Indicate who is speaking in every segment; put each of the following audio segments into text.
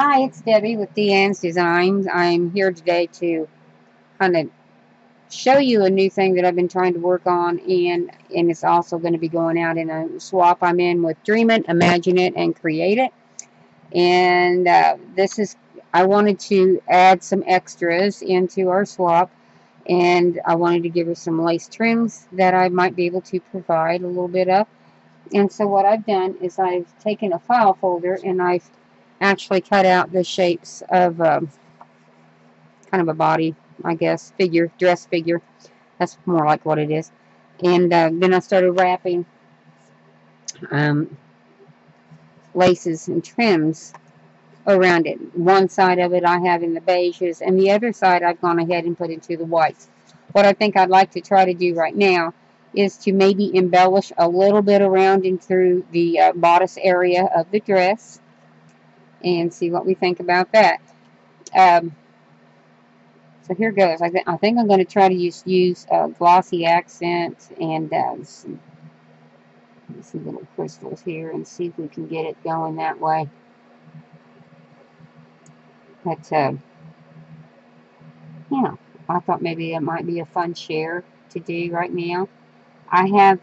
Speaker 1: Hi, it's Debbie with D.Ann's Designs. I'm here today to kind of show you a new thing that I've been trying to work on, and it's also going to be going out in a swap I'm in with Dream It, Imagine It, and Create It. And I wanted to add some extras into our swap, and I wanted to give her some lace trims that I might be able to provide a little bit of. And so what I've done is I've taken a file folder and I've actually cut out the shapes of kind of a body, I guess, figure, dress figure. That's more like what it is. And then I started wrapping um, laces and trims around it. One side of it I have in the beiges, and the other side I've gone ahead and put into the whites. What I think I'd like to try to do right now is to maybe embellish a little bit around and through the bodice area of the dress and see what we think about that. Um, So here goes. I think I'm going to try to use glossy accents and some little crystals here and see if we can get it going that way. But yeah, I thought maybe it might be a fun share to do right now. I have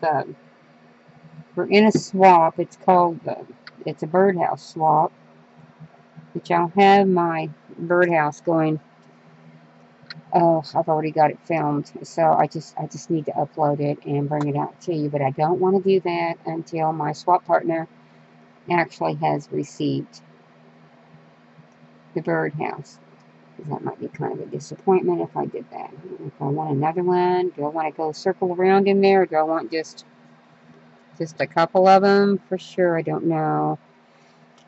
Speaker 1: we're in a swap. It's called it's a birdhouse swap, which I'll have my birdhouse going. Oh, I've already got it filmed, so I just need to upload it and bring it out to you. But I don't want to do that until my swap partner actually has received the birdhouse. Because that might be kind of a disappointment if I did that. If I want another one, do I want to go circle around in there, or do I want just a couple of them? For sure, I don't know.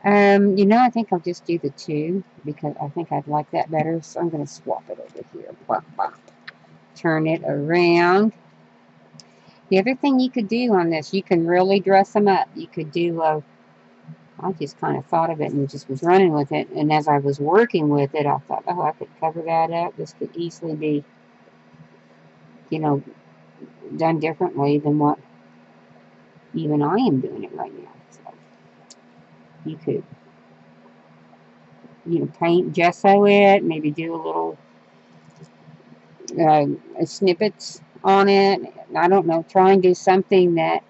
Speaker 1: I think I'll just do the two because I think I'd like that better. So I'm going to swap it over here. Blah, blah. Turn it around. The other thing you could do on this, you can really dress them up. You could do I just kind of thought of it and just was running with it. And as I was working with it, I thought, oh, I could cover that up. This could easily be, you know, done differently than what even I am doing it right now. So you could, paint gesso it, maybe do a little uh, snippets on it. I don't know, try and do something that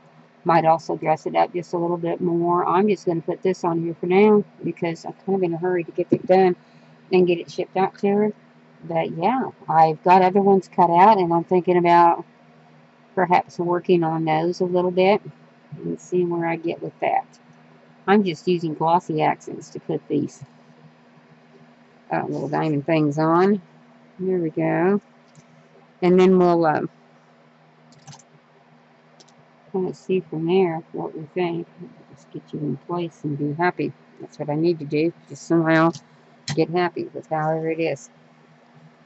Speaker 1: might also dress it up just a little bit more. I'm just going to put this on here for now because I'm kind of in a hurry to get it done and get it shipped out to her. But yeah, I've got other ones cut out, and I'm thinking about perhaps working on those a little bit and seeing where I get with that. I'm just using glossy accents to put these little diamond things on. There we go. And then we'll kind of see from there what we think. Just get you in place and be happy. That's what I need to do. Just somehow get happy with however it is.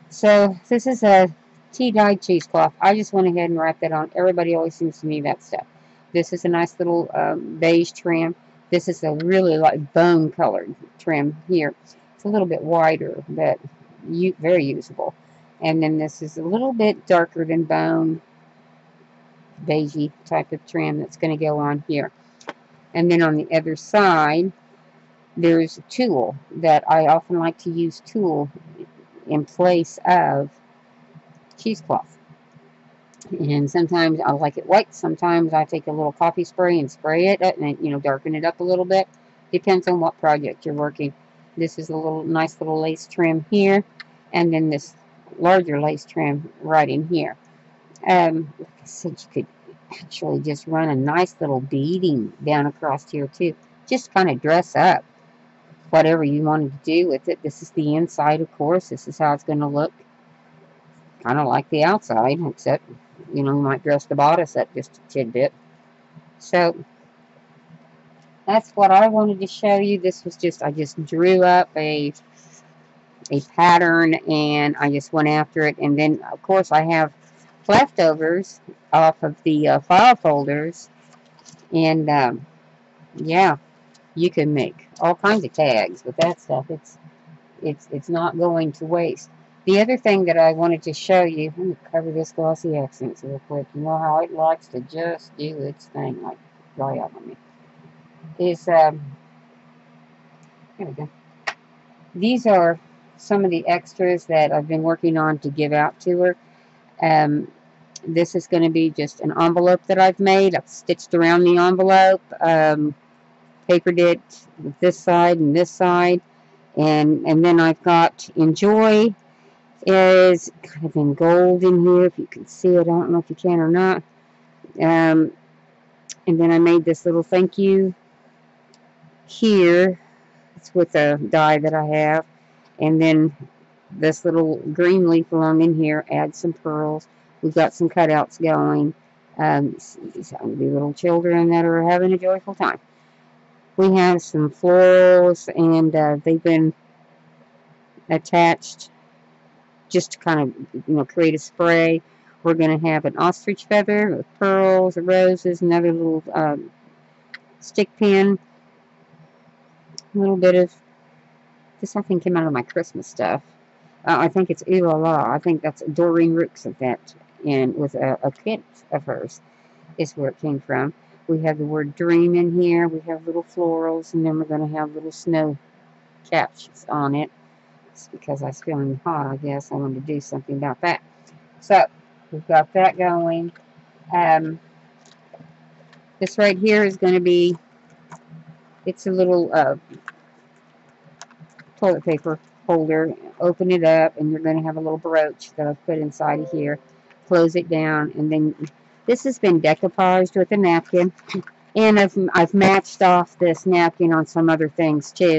Speaker 1: So this is a tea-dyed cheesecloth. I just went ahead and wrapped that on. Everybody always seems to need that stuff. This is a nice little beige trim. This is a really like bone-colored trim here. It's a little bit wider, but very usable. And then this is a little bit darker than bone, beigey type of trim that's going to go on here. And then on the other side, there's tulle that I often like to use tulle in place of cheesecloth. And sometimes I like it white. Sometimes I take a little coffee spray and spray it and darken it up a little bit. Depends on what project you're working. This is a nice little lace trim here, and then this larger lace trim right in here. Like I said, you could actually just run a nice little beading down across here too. Just kind of dress up whatever you wanted to do with it. This is the inside, of course. This is how it's going to look. Kind of like the outside, except, you might dress the bodice up just a tidbit. So that's what I wanted to show you. This was I just drew up a pattern and I just went after it. And then, of course, I have leftovers off of the file folders. And, yeah, you can make all kinds of tags with that stuff. It's not going to waste. The other thing that I wanted to show you, let me cover this glossy accents real quick. You know how it likes to just do its thing, like dry out on me. Here we go. These are some of the extras that I've been working on to give out to her. Um, this is going to be just an envelope that I've made. I've stitched around the envelope, papered it with this side and this side, and then I've got Enjoy is kind of in gold in here. If you can see it, I don't know if you can or not. Um, and then I made this little thank you here. It's with a die that I have, and then this little green leaf along in here adds some pearls. We've got some cutouts going. These are the little children that are having a joyful time. We have some florals, and they've been attached just to kind of, create a spray. We're going to have an ostrich feather with pearls, roses, another little stick pin, a little bit of this. I think came out of my Christmas stuff. I think it's Ooh La La. I think that's Doreen Rooks of that, and with a kit of hers is where it came from. We have the word dream in here. We have little florals, and then we're going to have little snow caps on it. It's because I was feeling hot, I guess. I wanted to do something about that. So, we've got that going. Um, this right here is going to be, it's a little toilet paper holder. Open it up, and you're going to have a little brooch that I've put inside of here. Close it down, and then this has been decoupaged with a napkin. And I've matched off this napkin on some other things too.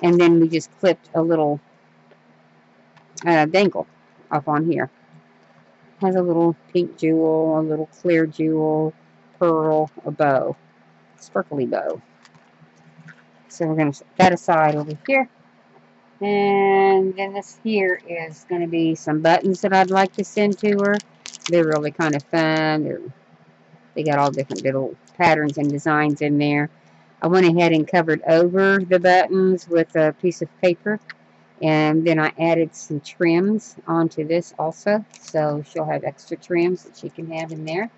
Speaker 1: And then we just clipped a little dangle up on here. Has a little pink jewel, a little clear jewel, pearl, a bow, sparkly bow. So we're going to set that aside over here. And then this here is going to be some buttons that I'd like to send to her. They're really kind of fun. They got all different little patterns and designs in there. I went ahead and covered over the buttons with a piece of paper, and then I added some trims onto this also, so she'll have extra trims that she can have in there.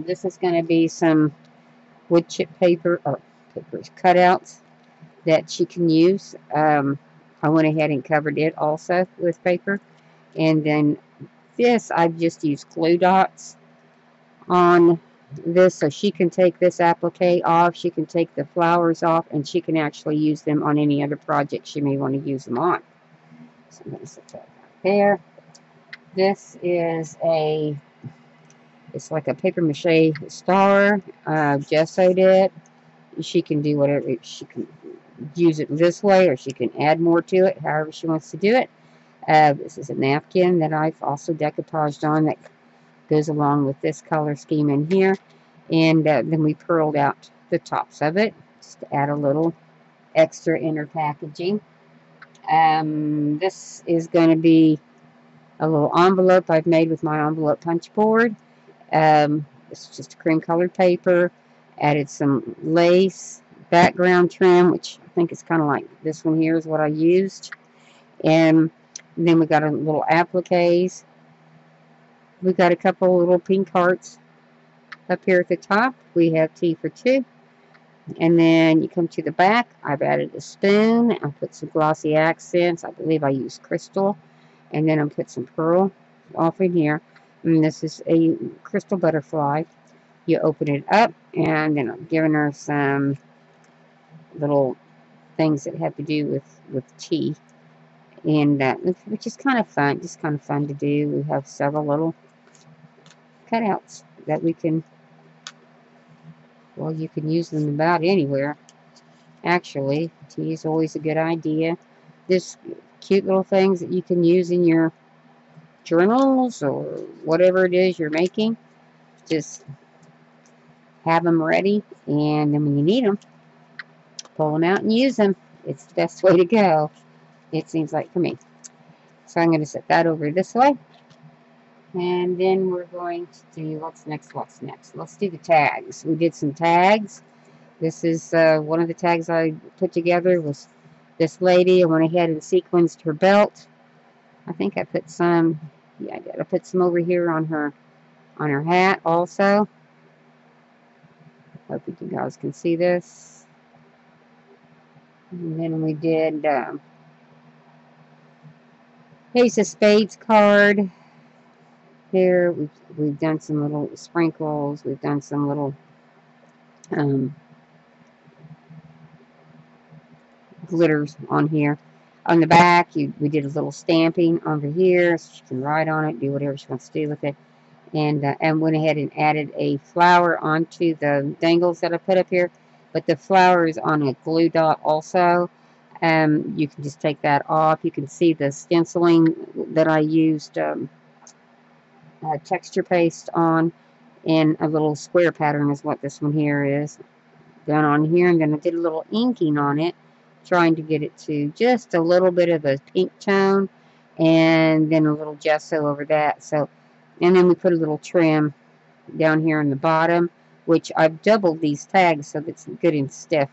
Speaker 1: This is going to be some wood chip paper or papers cutouts that she can use. I went ahead and covered it also with paper, and then this I've just used glue dots on this, so she can take this applique off, she can take the flowers off, and she can actually use them on any other project she may want to use them on. So I'm going to set that right there. This is it's like a paper mache star. Gessoed it. She can do whatever, she can use it this way, or she can add more to it, however she wants to do it. This is a napkin that I've also decoupaged on that goes along with this color scheme in here, and then we pearled out the tops of it just to add a little extra inner packaging. This is going to be a little envelope I've made with my envelope punch board. It's just cream colored paper. Added some lace background trim, which I think is kind of like this one here is what I used. And then we got a little appliques. We got a couple little pink hearts up here at the top. We have T for 2. And then you come to the back. I've added a spoon. I put some glossy accents. I believe I used crystal. And then I put some pearl off in here. And this is a crystal butterfly. You open it up, and then I'm giving her some little things that have to do with tea. And which is kind of fun. Just kind of fun to do. We have several little cutouts that we can, well, you can use them about anywhere. Actually, tea is always a good idea. Just cute little things that you can use in your journals or whatever it is you're making. Just have them ready, and then when you need them, pull them out and use them. It's the best way to go, it seems like for me. So I'm going to set that over this way. And then we're going to do, what's next? Let's do the tags. We did some tags. This is one of the tags I put together was this lady. I went ahead and sequenced her belt. I think I put some, yeah, I did. I put some over here on her hat also. Hope you guys can see this. And then we did Ace of Spades card. Here we've done some little sprinkles. We've done some little um, glitters on here. On the back, we did a little stamping over here, so she can write on it, do whatever she wants to do with it. And went ahead and added a flower onto the dangles that I put up here. But the flower is on a glue dot also. You can just take that off. You can see the stenciling that I used texture paste on, and a little square pattern is what this one here is. Done on here, and then I did a little inking on it, trying to get it to just a little bit of a pink tone, and then a little gesso over that. So, and then we put a little trim down here in the bottom, which I've doubled these tags so that it's good and stiff,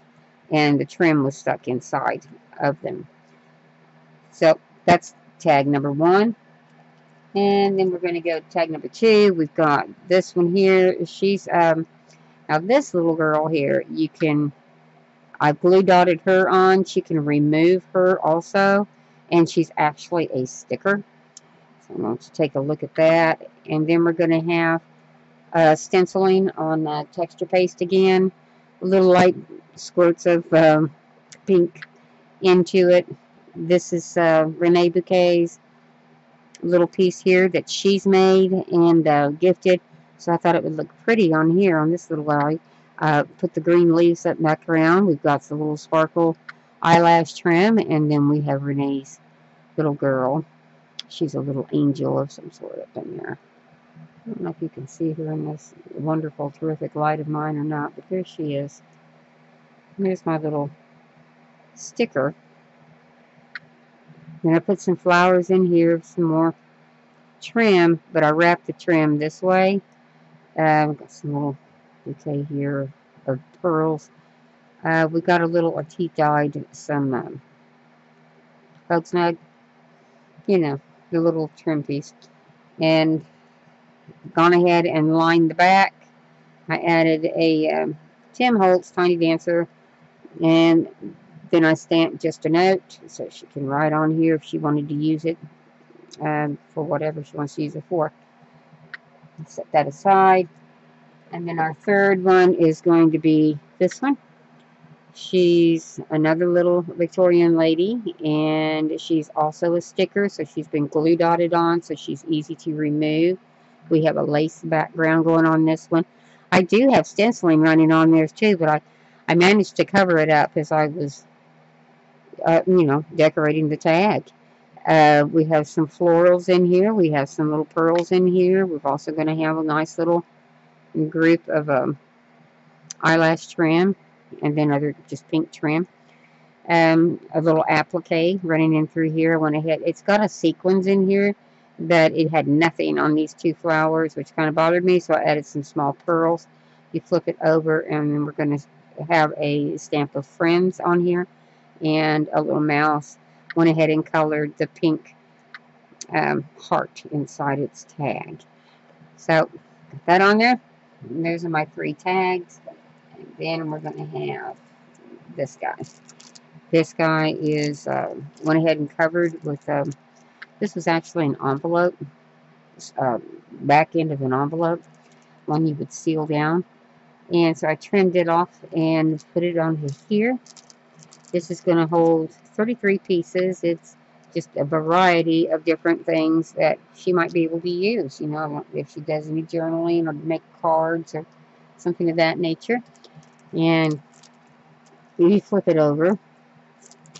Speaker 1: and the trim was stuck inside of them. So that's tag number 1. And then we're going to go to tag number 2. We've got this one here. She's now this little girl here, I glue dotted her on. She can remove her also, and she's actually a sticker. So I'm going to take a look at that. And then we're going to have stenciling on texture paste again. Little light squirts of pink into it. This is Renee Bouquet's little piece here that she's made and gifted. So I thought it would look pretty on here on this little guy. Put the green leaves up back around. We've got the little sparkle eyelash trim, and then we have Renee's little girl. She's a little angel of some sort up in there. I don't know if you can see her in this wonderful, terrific light of mine or not, but there she is. Here's my little sticker. Then I put some flowers in here, some more trim, but I wrapped the trim this way. We've got some little bouquet here of pearls. We got a little teeth dyed, some bug snug, you know, the little trim piece. And gone ahead and lined the back. I added a Tim Holtz Tiny Dancer, and then I stamped just a note so she can write on here if she wanted to use it for whatever she wants to use it for. Set that aside. And then our third one is going to be this one. She's another little Victorian lady, and she's also a sticker, so she's been glue dotted on, so she's easy to remove. We have a lace background going on this one. I do have stenciling running on there too, but I managed to cover it up as I was, decorating the tag. We have some florals in here. We have some little pearls in here. We're also going to have a nice little group of eyelash trim, and then other just pink trim. A little applique running in through here. I went ahead. It's got a sequins in here that it had nothing on these two flowers, which kind of bothered me, so I added some small pearls. You flip it over, and then we're going to have a stamp of friends on here and a little mouse. Went ahead and colored the pink heart inside its tag. So, got that on there. And those are my 3 tags. And then we're going to have this guy. This guy is went ahead and covered with, this was actually an envelope, back end of an envelope, one you would seal down. And so I trimmed it off and put it on here. This is going to hold 33 pieces. It's just a variety of different things that she might be able to use, if she does any journaling or make cards or something of that nature. And you flip it over.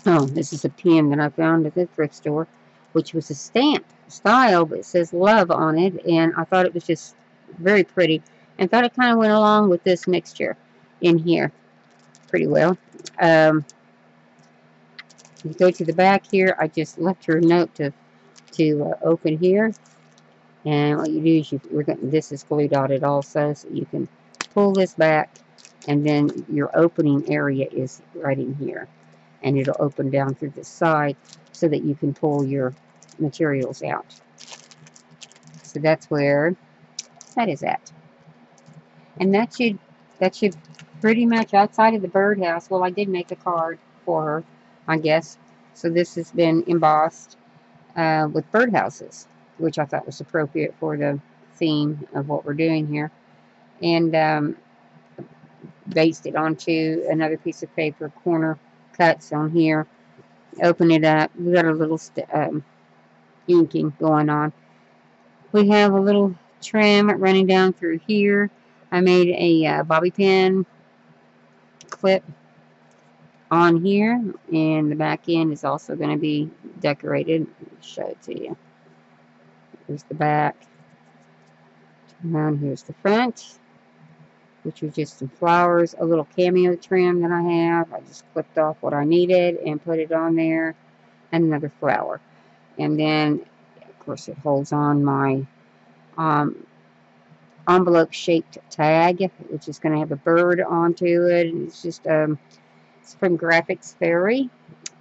Speaker 1: Oh, this is a pen that I found at the thrift store, which was a stamp style, but it says love on it, and I thought it was just very pretty, and thought it kind of went along with this mixture in here pretty well. You go to the back here. I just left her a note to open here, and what you do is this is glue dotted also, so you can pull this back, and then your opening area is right in here. And it'll open down through the side so that you can pull your materials out. So that's where that is at. And that should pretty much, outside of the birdhouse. Well, I did make a card for her, I guess. So this has been embossed with birdhouses, which I thought was appropriate for the theme of what we're doing here. And based it onto another piece of paper, corner cuts on here. Open it up. We got a little inking going on. We have a little trim running down through here. I made a bobby pin clip on here, and the back end is also going to be decorated. I'll show it to you. Here's the back, and here's the front, which was just some flowers, a little cameo trim that I have. I just clipped off what I needed and put it on there, and another flower. And then, of course, it holds on my um, envelope-shaped tag, which is going to have a bird onto it. It's just it's from Graphics Fairy,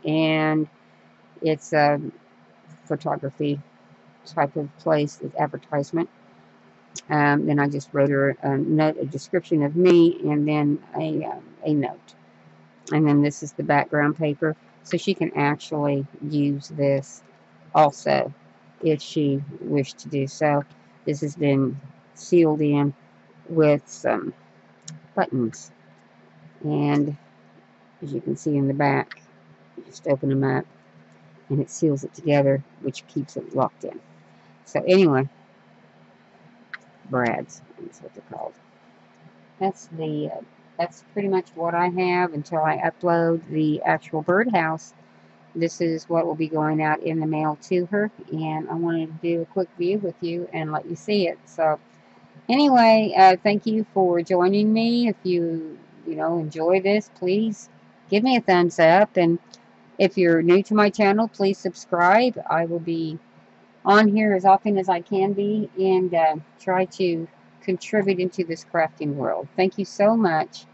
Speaker 1: and it's a photography type of place, with advertisement. Then I just wrote her a note, a description of me, and then a note. And then this is the background paper, so she can actually use this also if she wished to do so. This has been sealed in with some buttons, and as you can see in the back, you just open them up and it seals it together, which keeps it locked in. So anyway, brads, that's what they're called. That's pretty much what I have until I upload the actual birdhouse. This is what will be going out in the mail to her, and I wanted to do a quick view with you and let you see it. So anyway, thank you for joining me. If you know, enjoy this, please give me a thumbs up, and if you're new to my channel, please subscribe. I will be on here as often as I can be, and try to contribute into this crafting world. Thank you so much.